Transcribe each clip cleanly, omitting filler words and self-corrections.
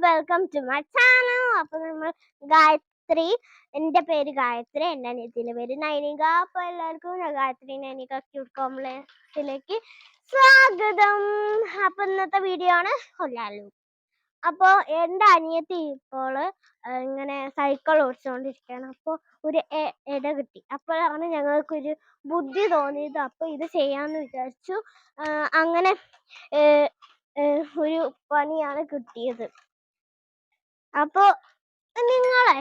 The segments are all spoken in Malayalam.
Welcome to my channel. അപ്പൊ നമ്മൾ ഗായത്രി, എൻ്റെ പേര് ഗായത്രി, എൻ്റെ അനിയത്തിൻ്റെ പേര് നൈനിക. അപ്പൊ എല്ലാവർക്കും ഗായത്രി നൈനിക ക്യൂട്ട് കോംപ്ലക്സിലേക്ക് സ്വാഗതം. അപ്പൊ ഇന്നത്തെ വീഡിയോ ആണ് ഹൊലാലു. അപ്പോൾ എൻ്റെ അനിയത്തി ഇപ്പോൾ ഇങ്ങനെ സൈക്കിൾ ഓടിച്ചുകൊണ്ടിരിക്കുകയാണ്. അപ്പോൾ ഒരു ഇട കിട്ടി. അപ്പോഴാണ് ഞങ്ങൾക്കൊരു ബുദ്ധി തോന്നിയത്. അപ്പോൾ ഇത് ചെയ്യാമെന്ന് വിചാരിച്ചു. അങ്ങനെ ഒരു പണിയാണ് കിട്ടിയത്. അപ്പോൾ നിങ്ങളെ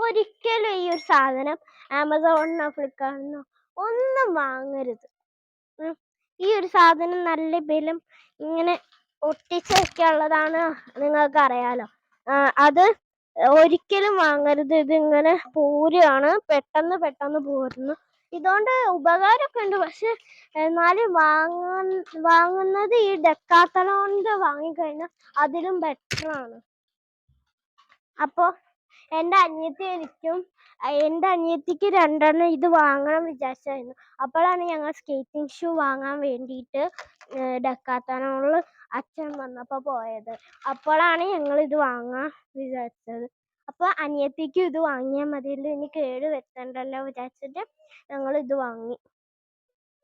ഒരിക്കലും ഈ ഒരു സാധനം ആമസോണിനോ ഫ്ലിപ്കാർട്ടിനോ ഒന്നും വാങ്ങരുത്. ഈ ഒരു സാധനം നല്ല ബലം ഇങ്ങനെ ഒട്ടിച്ചൊക്കെ ഉള്ളതാണ്, നിങ്ങൾക്ക് അറിയാലോ. അത് ഒരിക്കലും വാങ്ങരുത്. ഇതിങ്ങനെ പോരുകയാണ്, പെട്ടെന്ന് പോരുന്നു. ഇതുകൊണ്ട് ഉപകാരമൊക്കെ ഉണ്ട്, പക്ഷെ എന്നാലും വാങ്ങുന്നത് ഈ ഡെക്കാത്തലോണിൻ്റെ വാങ്ങിക്കഴിഞ്ഞാൽ അതിലും ബെറ്ററാണ്. അപ്പോൾ എൻ്റെ അനിയത്തിക്ക് രണ്ടെണ്ണം ഇത് വാങ്ങണം വിചാരിച്ചായിരുന്നു. അപ്പോഴാണ് ഞങ്ങൾ സ്കേറ്റിംഗ് ഷൂ വാങ്ങാൻ വേണ്ടിയിട്ട് ഡെക്കാത്തലോണിൽ അച്ഛൻ വന്നപ്പോൾ പോയത്. അപ്പോഴാണ് ഞങ്ങൾ ഇത് വാങ്ങാൻ വിചാരിച്ചത്. അപ്പോൾ അനിയത്തിക്കും ഇത് വാങ്ങിയാൽ മതിയല്ലോ, ഇനി കേട് വരുത്തണ്ടല്ലോ വിചാരിച്ചിട്ട് ഞങ്ങൾ ഇത് വാങ്ങി.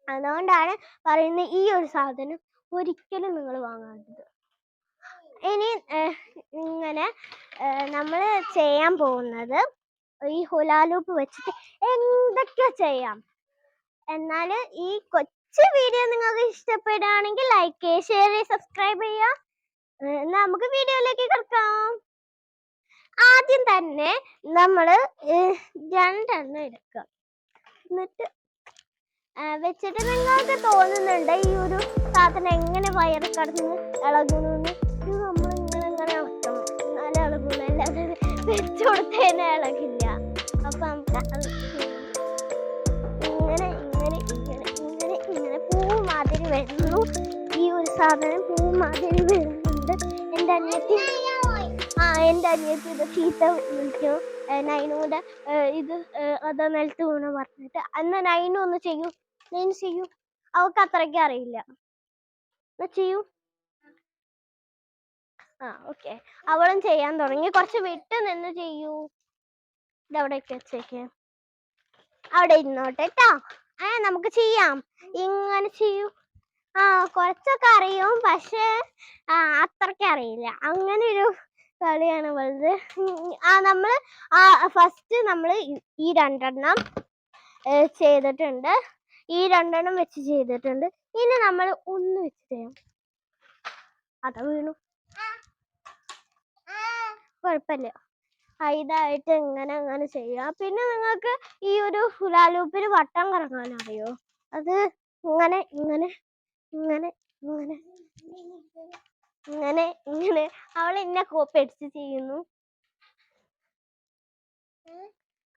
അതുകൊണ്ടാണ് പറയുന്നത് ഈ ഒരു സാധനം ഒരിക്കലും നിങ്ങൾ വാങ്ങരുത്. ഇനി ഇങ്ങനെ നമ്മൾ ചെയ്യാൻ പോകുന്നത് ഈ ഹുലാലൂപ്പ് വെച്ചിട്ട് എന്തൊക്കെ ചെയ്യാം. എന്നാൽ ഈ കൊച്ചു വീഡിയോ നിങ്ങൾക്ക് ഇഷ്ടപ്പെടുകയാണെങ്കിൽ ലൈക്ക് ചെയ്യുക, ഷെയർ ചെയ്യുക, സബ്സ്ക്രൈബ് ചെയ്യുക. നമുക്ക് വീഡിയോയിലേക്ക് കിടക്കാം. ആദ്യം തന്നെ നമ്മൾ രണ്ടെണ്ണം എടുക്കുക. എന്നിട്ട് വെച്ചിട്ട് നിങ്ങൾക്ക് തോന്നുന്നുണ്ട് ഈ ഒരു സാധനം എങ്ങനെ വയറ് കടന്ന് ഇളകുന്നു, ഇത് നമ്മളിങ്ങനെ ഇളക്കണം, എന്നാലും ഇളകുന്നു, അല്ലാതെ വെച്ചു കൊടുത്തതിനെ ഇളകില്ല. അപ്പൊ നമുക്ക് ഇങ്ങനെ പൂ മാതിരി വരുന്നു. ഈ ഒരു സാധനം പൂ മാതിരി വരുന്നുണ്ട്. എൻ്റെ അനിയത്തി ഇത് ചീത്ത വിളിക്കും. നൈനൂടെ ഇത് അതാ നിലത്ത് വീണ പറഞ്ഞിട്ട്. എന്നാ നൈനു ഒന്ന് ചെയ്യൂ, അവൾക്ക് അത്രയ്ക്ക് അറിയില്ല. ചെയ്യൂ. ഓക്കെ, അവളും ചെയ്യാൻ തുടങ്ങി. കുറച്ച് വിട്ട് നിന്ന് ചെയ്യൂ. ഇതവിടെയൊക്കെ വെച്ചേക്ക്, അവിടെ ഇരുന്നോട്ടെ കേട്ടോ. നമുക്ക് ചെയ്യാം. ഇങ്ങനെ ചെയ്യൂ. കുറച്ചൊക്കെ അറിയും, പക്ഷേ അത്രയ്ക്ക് അറിയില്ല. അങ്ങനെ ഒരു കളിയാണ് വലുത്. നമ്മൾ ഫസ്റ്റ് നമ്മൾ ഈ രണ്ടെണ്ണം ചെയ്തിട്ടുണ്ട്. ഈ രണ്ടെണ്ണം വെച്ച് ചെയ്തിട്ടുണ്ട്. ഇനി നമ്മൾ ഒന്ന് വെച്ച് ചെയ്യാം. അത് വീണു, കുഴപ്പമില്ല. ഇതായിട്ട് ഇങ്ങനെ ചെയ്യാം. പിന്നെ നിങ്ങൾക്ക് ഈ ഒരു ഹുലാലൂപ്പിന് വട്ടം കറങ്ങാൻ അറിയോ? അത് ഇങ്ങനെ അവൾ എന്നെ കോപ്പി അടിച്ച് ചെയ്യുന്നു.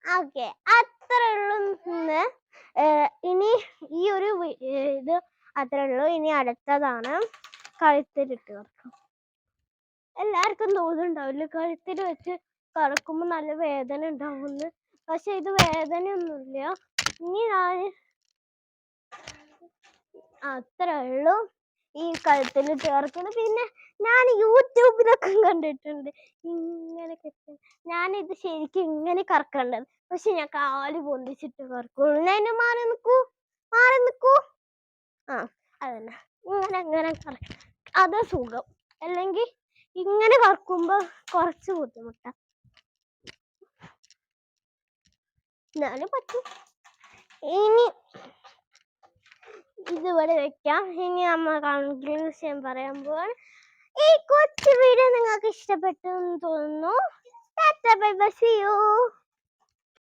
ഓക്കെ, അത്രേ ഉള്ളൂ. ഇനി ഈ ഒരു ഇത് അത്രേ ഉള്ളൂ. ഇനി അടുത്തതാണ് കഴുത്തിലിട്ട് കറക്കും. എല്ലാവർക്കും തോന്നുന്നുണ്ടാവില്ല കഴുത്തിൽ വെച്ച് കറക്കുമ്പോൾ നല്ല വേദന ഉണ്ടാവുമെന്ന്. പക്ഷെ ഇത് വേദനയൊന്നുമില്ല. ഇനി ഞാൻ അത്രേ ഉള്ളൂ ഈ കഴുത്തിൽ ചേർക്കുന്നത്. പിന്നെ ഞാൻ യൂട്യൂബിലൊക്കെ കണ്ടിട്ടുണ്ട് ഇങ്ങനെ കെട്ടും. ഞാനിത് ശരിക്കും ഇങ്ങനെ കറക്കേണ്ടത്, പക്ഷെ ഞാൻ കാല് പൊന്തിച്ചിട്ട് കറക്കുള്ളൂ. ഞാൻ മാറി നിൽക്കൂ. അതന്നെ, ഇങ്ങനെ കറക്ക, അത് സുഖം. അല്ലെങ്കിൽ ഇങ്ങനെ കറക്കുമ്പോ കുറച്ച് ബുദ്ധിമുട്ടാണ്. എന്നാലും പറ്റും. ഇനി ഇതിവിടെ വെക്കാം. ഇനി നമ്മൾ കൺക്ലൂഷൻ പറയാൻ പോവാണ്. ഈ കൊച്ചു വീഡിയോ നിങ്ങൾക്ക് ഇഷ്ടപ്പെട്ടു എന്ന് തോന്നുന്നു.